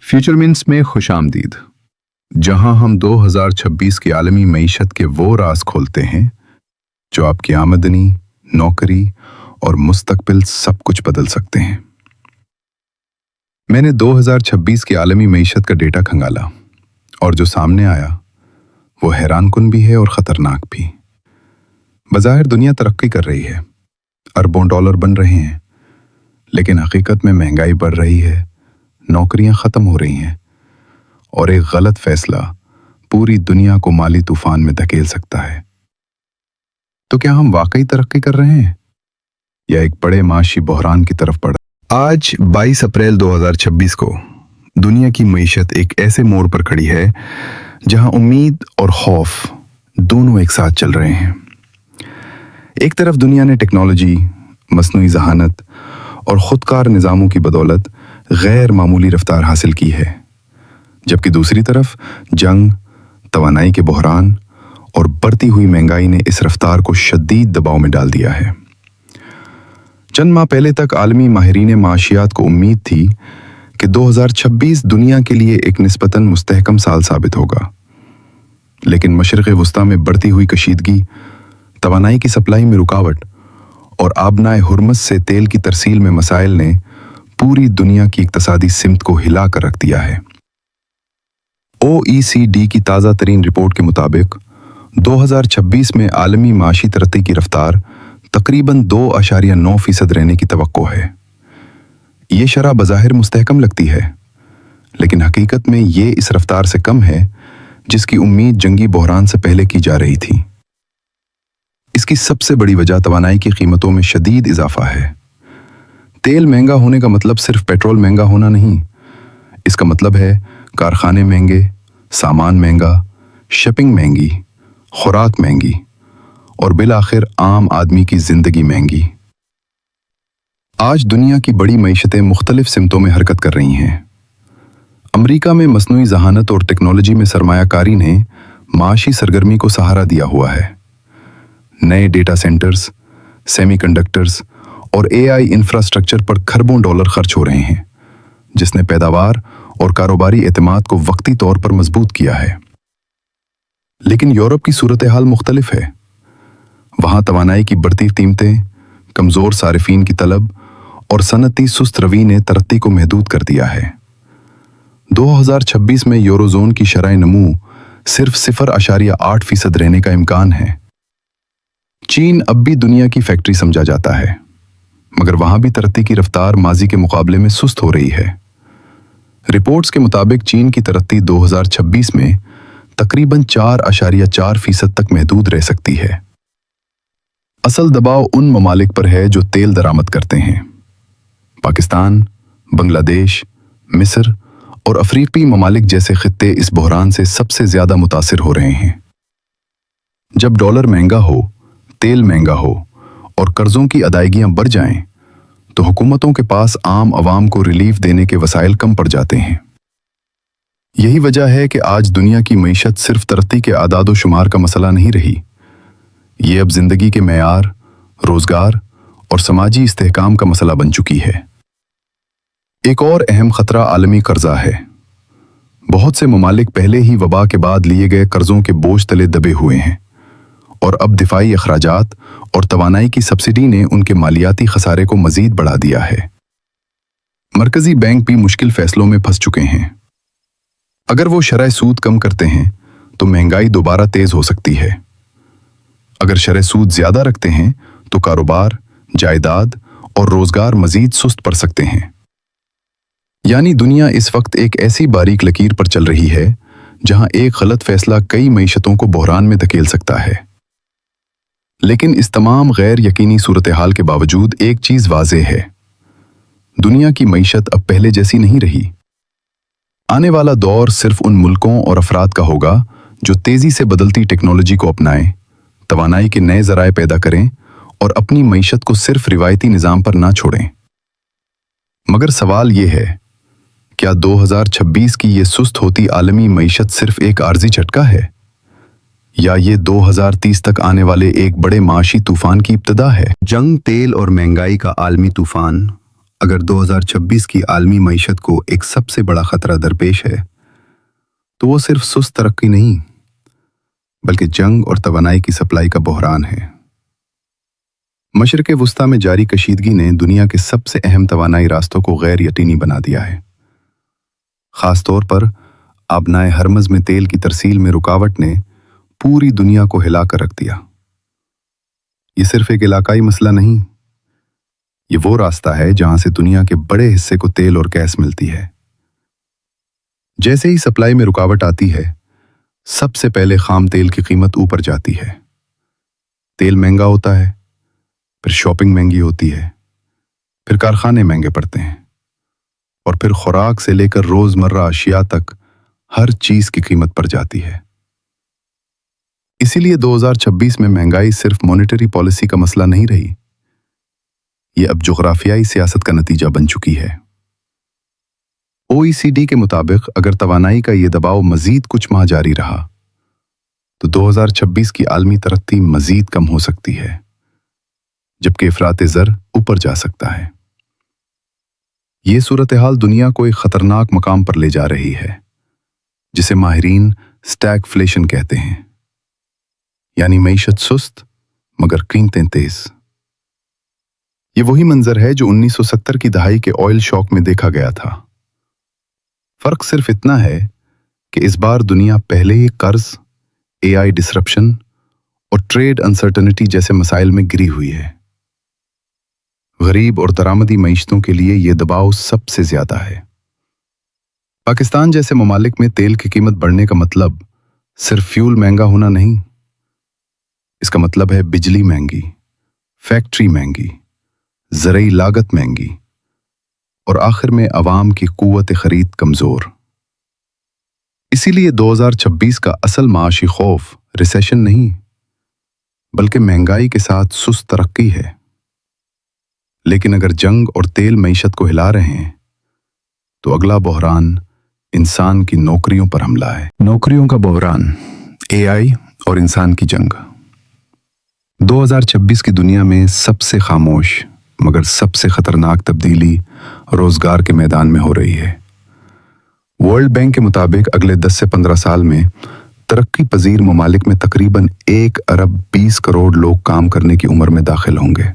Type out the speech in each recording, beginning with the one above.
Future मिन्ट्स में खुश आमदीद, जहां हम 2026 की आलमी मईशत के वो राज खोलते हैं जो आपकी आमदनी, नौकरी और मुस्तकबिल सब कुछ बदल सकते हैं। मैंने 2026 की आलमी मईशत का डेटा खंगाला और जो सामने आया वो हैरानकुन भी है और ख़तरनाक भी। बज़ाहिर दुनिया तरक्की कर रही है, अरबों डॉलर बन रहे हैं, लेकिन हकीकत में महंगाई बढ़ रही है, नौकरियां ख़त्म हो रही हैं और एक गलत फैसला पूरी दुनिया को माली तूफान में धकेल सकता है। तो क्या हम वाकई तरक्की कर रहे हैं या एक बड़े माशी बहरान की तरफ बढ़? आज 22 अप्रैल 2026 को दुनिया की मईशत एक ऐसे मोड़ पर खड़ी है जहां उम्मीद और खौफ दोनों एक साथ चल रहे हैं। एक तरफ दुनिया ने टेक्नोलॉजी, मसनूई जहानत और खुदकार निज़ामों की बदौलत गैर मामूली रफ्तार हासिल की है, जबकि दूसरी तरफ जंग, तवानाई के बहरान और बढ़ती हुई महंगाई ने इस रफ्तार को शदीद दबाव में डाल दिया है। चंद माह पहले तक आलमी माहिरीन माशियात को उम्मीद थी कि 2026 दुनिया के लिए एक निस्बतन मुस्तहकम साल साबित होगा, लेकिन मशरिक़ वुस्ता में बढ़ती हुई कशीदगी, तवानाई की सप्लाई में रुकावट और आबनाए हुर्मस से तेल की तरसील में मसाइल ने पूरी दुनिया की इक्तसादी सिमत को हिला कर रख दिया है। OECD की ताज़ा तरीन रिपोर्ट के मुताबिक 2026 में आलमी माशी तरक्की की रफ्तार तकरीबन 2.9% रहने की तवक्को है। ये शरह बज़ाहिर मुस्तहकम लगती है, लेकिन हकीकत में ये इस रफ्तार से कम है जिसकी उम्मीद जंगी बहरान से पहले की जा रही थी। इसकी सबसे बड़ी वजह तवानाई की कीमतों में शदीद इजाफा है। तेल महंगा होने का मतलब सिर्फ पेट्रोल महंगा होना नहीं, इसका मतलब है कारखाने महंगे, सामान महंगा, शिपिंग महंगी, खुराक महंगी और बिलाखिर आम आदमी की जिंदगी महंगी। आज दुनिया की बड़ी मईशतें मुख्तलिफ सिमतों में हरकत कर रही हैं। अमरीका में मसनूई जहानत और टेक्नोलॉजी में सरमायाकारी ने माशी सरगर्मी को सहारा दिया हुआ है। नए डेटा सेंटर्स, सेमीकंडक्टर्स और AI इंफ्रास्ट्रक्चर पर खरबों डॉलर खर्च हो रहे हैं, जिसने पैदावार और कारोबारी एतमाद को वक्ती तौर पर मजबूत किया है। लेकिन यूरोप की सूरत हाल मुख्तलिफ है। वहां तवानाई की बढ़ती कीमतें, कमज़ोर सारिफीन की तलब और सनती सुस्त रवी ने तरक्की को महदूद कर दिया है। 2026 में यूरोजोन की शरह नमू सिर्फ 0.8% रहने का इम्कान है। चीन अब भी दुनिया की फैक्ट्री समझा जाता है, मगर वहां भी तरक्की की रफ्तार माजी के मुकाबले में सुस्त हो रही है। रिपोर्ट्स के मुताबिक चीन की तरक्की 2026 में तकरीबन 4.4% तक महदूद रह सकती है। असल दबाव उन ममालिक पर है जो तेल दरामद करते हैं। पाकिस्तान, बांग्लादेश, मिस्र और अफ्रीकी ममालिक जैसे खित्ते इस बहरान से सबसे ज्यादा मुतासिर हो रहे हैं। जब डॉलर महंगा हो, तेल महंगा हो और कर्जों की अदायगियां बढ़ जाएं, तो हुकूमतों के पास आम आवाम को रिलीफ देने के वसाइल कम पड़ जाते हैं। यही वजह है कि आज दुनिया की मईशत सिर्फ तरक्की के आदाद शुमार का मसला नहीं रही, ये अब जिंदगी के मेयार, रोजगार और समाजी इस्तेहकाम का मसला बन चुकी है। एक और अहम खतरा आलमी कर्जा है। बहुत से ममालिक पहले ही वबा के बाद लिए गए कर्जों के बोझ तले दबे हुए हैं और अब दिफाई अखराजात और तवानाई की सब्सिडी ने उनके मालियाती खसारे को मजीद बढ़ा दिया है। मरकजी बैंक भी मुश्किल फैसलों में फंस चुके हैं। अगर वो शरह सूद कम करते हैं तो महंगाई दोबारा तेज हो सकती है। अगर शरह सूद ज्यादा रखते हैं तो कारोबार, जायदाद और रोजगार मजीद सुस्त पड़ सकते हैं। यानी दुनिया इस वक्त एक ऐसी बारीक लकीर पर चल रही है जहां एक गलत फैसला कई मईशतों को बहरान में धकेल सकता है। लेकिन इस तमाम गैर यकीनी सूरत हाल के बावजूद एक चीज वाज़ेह है, दुनिया की मईशत अब पहले जैसी नहीं रही। आने वाला दौर सिर्फ उन मुल्कों और अफराद का होगा जो तेजी से बदलती टेक्नोलॉजी को अपनाएं, तवानाई के नए ज़राए पैदा करें और अपनी मईशत को सिर्फ रिवायती निज़ाम पर ना छोड़ें। मगर सवाल ये है, क्या 2026 की ये सुस्त होती आलमी मईशत सिर्फ एक आर्जी झटका है या ये 2030 तक आने वाले एक बड़े माशी तूफान की इब्तिदा है? जंग, तेल और महंगाई का आलमी तूफान اگر 2026 کی عالمی معیشت کو ایک سب سے بڑا خطرہ درپیش ہے تو وہ صرف سست ترقی نہیں بلکہ جنگ اور توانائی کی سپلائی کا بحران ہے۔ مشرق وسطیٰ میں جاری کشیدگی نے دنیا کے سب سے اہم توانائی راستوں کو غیر یقینی بنا دیا ہے۔ خاص طور پر آبنائے ہرمز میں تیل کی ترسیل میں رکاوٹ نے پوری دنیا کو ہلا کر رکھ دیا۔ یہ صرف ایک علاقائی مسئلہ نہیں، یہ وہ راستہ ہے جہاں سے دنیا کے بڑے حصے کو تیل اور گیس ملتی ہے۔ جیسے ہی سپلائی میں رکاوٹ آتی ہے، سب سے پہلے خام تیل کی قیمت اوپر جاتی ہے۔ تیل مہنگا ہوتا ہے، پھر شاپنگ مہنگی ہوتی ہے، پھر کارخانے مہنگے پڑتے ہیں، اور پھر خوراک سے لے کر روزمرہ اشیاء تک ہر چیز کی قیمت بڑھ جاتی ہے۔ اسی لیے 2026 میں مہنگائی صرف مانیٹری پالیسی کا مسئلہ نہیں رہی، یہ اب جغرافیائی سیاست کا نتیجہ بن چکی ہے۔ OECD کے مطابق اگر توانائی کا یہ دباؤ مزید کچھ ماہ جاری رہا تو 2026 کی عالمی ترقی مزید کم ہو سکتی ہے، جبکہ افراط زر اوپر جا سکتا ہے۔ یہ صورتحال دنیا کو ایک خطرناک مقام پر لے جا رہی ہے، جسے ماہرین اسٹیگفلیشن کہتے ہیں، یعنی معیشت سست مگر قیمتیں تیز۔ یہ وہی منظر ہے جو 1970 کی دہائی کے آئل شاک میں دیکھا گیا تھا۔ فرق صرف اتنا ہے کہ اس بار دنیا پہلے ہی قرض، AI ڈسرپشن اور ٹریڈ انسرٹنٹی جیسے مسائل میں گری ہوئی ہے۔ غریب اور درآمدی معیشتوں کے لیے یہ دباؤ سب سے زیادہ ہے۔ پاکستان جیسے ممالک میں تیل کی قیمت بڑھنے کا مطلب صرف فیول مہنگا ہونا نہیں، اس کا مطلب ہے بجلی مہنگی، فیکٹری مہنگی، زرعی لاگت مہنگی، اور آخر میں عوام کی قوت خرید کمزور۔ اسی لیے 2026 کا اصل معاشی خوف ریسیشن نہیں بلکہ مہنگائی کے ساتھ سست ترقی ہے۔ لیکن اگر جنگ اور تیل معیشت کو ہلا رہے ہیں تو اگلا بحران انسان کی نوکریوں پر حملہ ہے۔ نوکریوں کا بحران، AI اور انسان کی جنگ۔ 2026 کی دنیا میں سب سے خاموش مگر سب سے خطرناک تبدیلی روزگار کے میدان میں ہو رہی ہے۔ ورلڈ بینک کے مطابق اگلے 10 سے 15 سال میں ترقی پذیر ممالک میں تقریباً 1 ارب 20 کروڑ لوگ کام کرنے کی عمر میں داخل ہوں گے،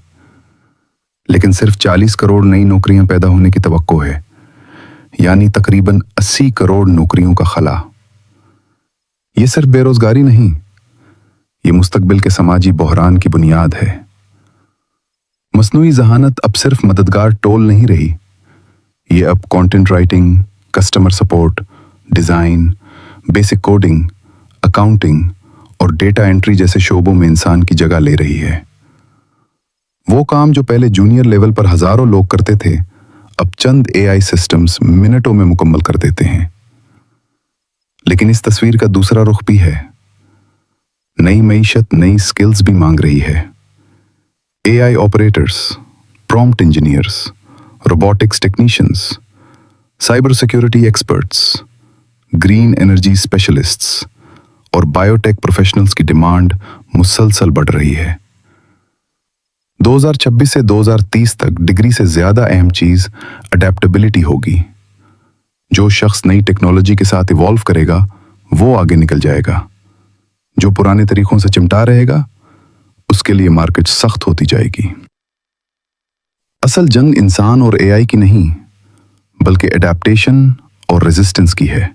لیکن صرف 40 کروڑ نئی نوکریاں پیدا ہونے کی توقع ہے، یعنی تقریباً 80 کروڑ نوکریوں کا خلا۔ یہ صرف بے روزگاری نہیں، یہ مستقبل کے سماجی بحران کی بنیاد ہے۔ مصنوعی ذہانت اب صرف مددگار ٹول نہیں رہی، یہ اب content writing, customer support, design, basic coding, accounting اور ڈیٹا انٹری جیسے شعبوں میں انسان کی جگہ لے رہی ہے۔ وہ کام جو پہلے جونیئر لیول پر ہزاروں لوگ کرتے تھے، اب چند AI سسٹمز منٹوں میں مکمل کر دیتے ہیں۔ لیکن اس تصویر کا دوسرا رخ بھی ہے۔ نئی معیشت نئی سکلز بھی مانگ رہی ہے۔ AI operators, prompt engineers, robotics technicians, cyber security experts, green energy specialists اور بایو ٹیک پروفیشنلز کی ڈیمانڈ مسلسل بڑھ رہی ہے۔ 2026 سے 2030 تک ڈگری سے زیادہ اہم چیز اڈیپٹیبلٹی ہوگی۔ جو شخص نئی ٹیکنالوجی کے ساتھ ایوالو کرے گا وہ آگے نکل جائے گا، جو پرانے طریقوں سے چمٹا رہے گا اس کے لیے مارکیٹ سخت ہوتی جائے گی۔ اصل جنگ انسان اور AI کی نہیں بلکہ اڈیپٹیشن اور ریزسٹنس کی ہے۔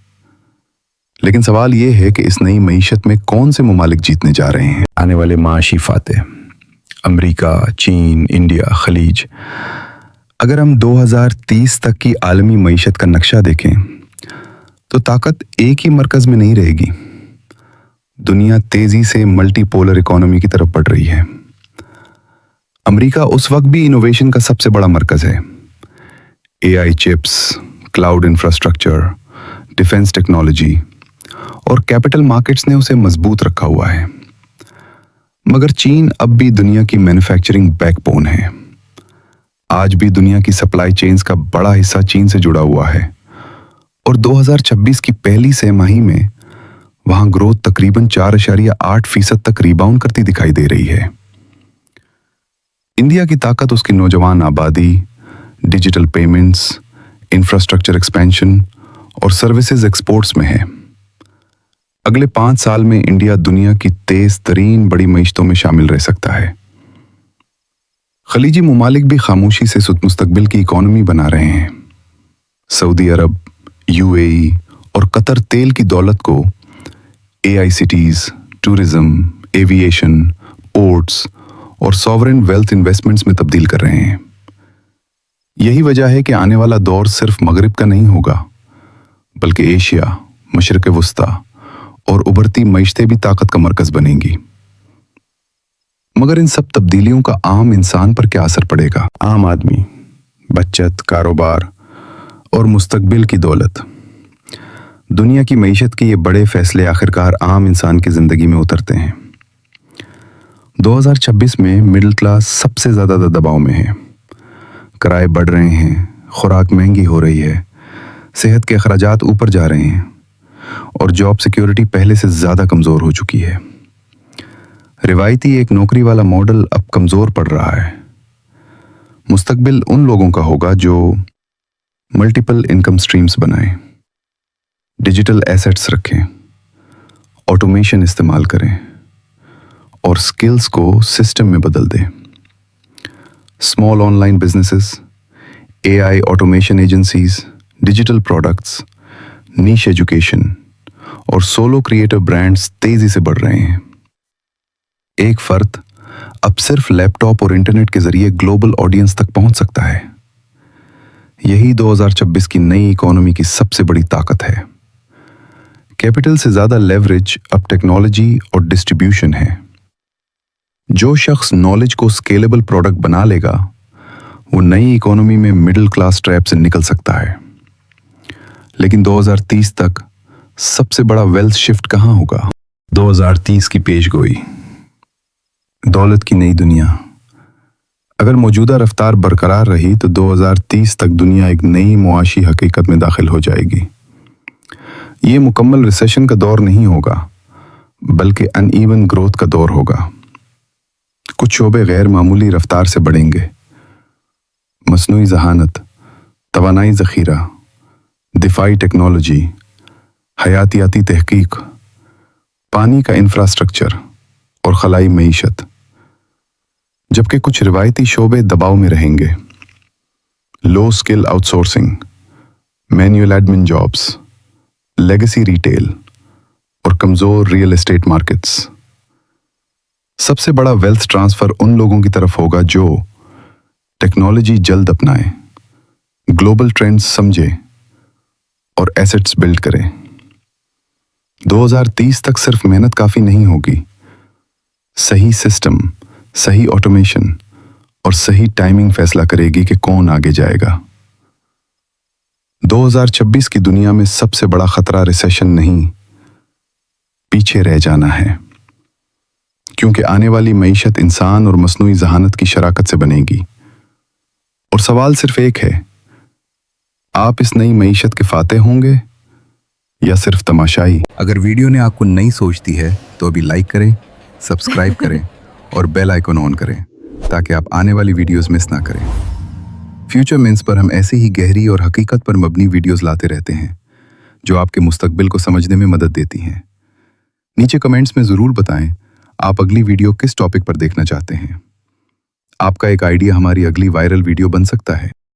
لیکن سوال یہ ہے کہ اس نئی معیشت میں کون سے ممالک جیتنے جا رہے ہیں؟ آنے والے معاشی فاتح، امریکہ، چین، انڈیا، خلیج۔ اگر ہم 2030 تک کی عالمی معیشت کا نقشہ دیکھیں تو طاقت ایک ہی مرکز میں نہیں رہے گی۔ دنیا تیزی سے ملٹی پولر اکانومی کی طرف بڑھ رہی ہے۔ امریکہ اس وقت بھی انوویشن کا سب سے بڑا مرکز ہے۔ AI chips, cloud infrastructure, defence technology اور کیپٹل مارکیٹس نے اسے مضبوط رکھا ہوا ہے۔ مگر چین اب بھی دنیا کی مینوفیکچرنگ بیک بون ہے۔ آج بھی دنیا کی سپلائی چینز کا بڑا حصہ چین سے جڑا ہوا ہے، اور 2026 کی پہلی سہ ماہی میں وہاں گروتھ تقریباً 4.8% تک ریباؤنڈ کرتی دکھائی دے رہی ہے۔ انڈیا کی طاقت اس کی نوجوان آبادی، डिजिटल पेमेंट्स, इंफ्रास्ट्रक्चर एक्सपेंशन और सर्विसेज एक्सपोर्ट्स में है। अगले 5 साल में इंडिया दुनिया की तेज तरीन बड़ी मईशतों में शामिल रह सकता है। खलीजी मुमालिक भी खामोशी से मुस्तकबिल की इकोनॉमी बना रहे हैं। सऊदी अरब, यूएई और कतर तेल की दौलत को एआईसीटीज, टूरिज्म, एविएशन, पोर्ट्स और सॉवरेन वेल्थ इन्वेस्टमेंट्स में तब्दील कर रहे हैं। यही वजह है कि आने वाला दौर सिर्फ मगरिब का नहीं होगा, बल्कि एशिया, मशरिक़ वुस्ता और उभरती मईशतें भी ताकत का मरकज बनेंगी। मगर इन सब तब्दीलियों का आम इंसान पर क्या असर पड़ेगा? आम आदमी, बचत, कारोबार और मुस्तकबिल की दौलत। दुनिया की मईशत के ये बड़े फैसले आखिरकार आम इंसान की जिंदगी में उतरते हैं। 2026 में मिडिल क्लास सबसे ज्यादा दबाव में है। किराए बढ़ रहे हैं, खुराक महंगी हो रही है, सेहत के अखराजात ऊपर जा रहे हैं और जॉब सिक्योरिटी पहले से ज्यादा कमजोर हो चुकी है। रिवायती एक नौकरी वाला मॉडल अब कमजोर पड़ रहा है। मुस्तकबिल उन लोगों का होगा जो मल्टीपल इनकम स्ट्रीम्स बनाएं, डिजिटल एसेट्स रखें, ऑटोमेशन इस्तेमाल करें और स्किल्स को सिस्टम में बदल दें। Small online businesses, AI automation agencies, digital products, niche education और सोलो क्रिएटिव ब्रांड्स तेजी से बढ़ रहे हैं। एक फर्द अब सिर्फ लैपटॉप और इंटरनेट के जरिए ग्लोबल ऑडियंस तक पहुंच सकता है। यही 2026 की नई इकोनॉमी की सबसे बड़ी ताकत है। कैपिटल से ज्यादा लेवरेज अब टेक्नोलॉजी और डिस्ट्रीब्यूशन है। जो शख्स नॉलेज को स्केलेबल प्रोडक्ट बना लेगा, वो नई इकोनॉमी में मिडिल क्लास ट्रैप से निकल सकता है। लेकिन 2030 तक सबसे बड़ा वेल्थ शिफ्ट कहां होगा? 2030 की पेशगोई, दौलत की नई दुनिया। अगर मौजूदा रफ्तार बरकरार रही तो 2030 तक दुनिया एक नई मुआशी हकीकत में दाखिल हो जाएगी। ये मुकम्मल रिसेशन का दौर नहीं होगा, बल्कि अनइवन ग्रोथ का दौर होगा। कुछ शोबे गैर मामूली रफ्तार से बढ़ेंगे। मसनूई जहानत, तवानाई ज़ख़ीरा, दिफाई टेक्नोलॉजी, हयातियाती तहकीक, पानी का इंफ्रास्ट्रक्चर और खलाई मईशत। जबकि कुछ रिवायती शोबे दबाव में रहेंगे। लो skill outsourcing, manual admin jobs, legacy retail और कमजोर रियल एस्टेट मार्केट्स। सबसे बड़ा वेल्थ ट्रांसफर उन लोगों की तरफ होगा जो टेक्नोलॉजी जल्द अपनाएं, ग्लोबल ट्रेंड्स समझे और एसेट्स बिल्ड करें। 2030 तक सिर्फ मेहनत काफी नहीं होगी। सही सिस्टम, सही ऑटोमेशन और सही टाइमिंग फैसला करेगी कि कौन आगे जाएगा। 2026 की दुनिया में सबसे बड़ा खतरा रिसेशन नहीं, पीछे रह जाना है। क्योंकि आने वाली मईशत इंसान और मसनूई जहानत की शराकत से बनेगी। और सवाल सिर्फ एक है, आप इस नई मईशत के फाते होंगे या सिर्फ तमाशाई? अगर वीडियो ने आपको नई सोच दी है तो अभी लाइक करें, सब्सक्राइब करें और बेल आइकन ऑन करें ताकि आप आने वाली वीडियोस मिस ना करें। फ्यूचर मिन्स पर हम ऐसी ही गहरी और हकीकत पर मबनी वीडियोस लाते रहते हैं जो आपके मुस्तकबिल को समझने में मदद देती हैं। नीचे कमेंट्स में ज़रूर बताएं आप अगली वीडियो किस टॉपिक पर देखना चाहते हैं। आपका एक आइडिया हमारी अगली वायरल वीडियो बन सकता है।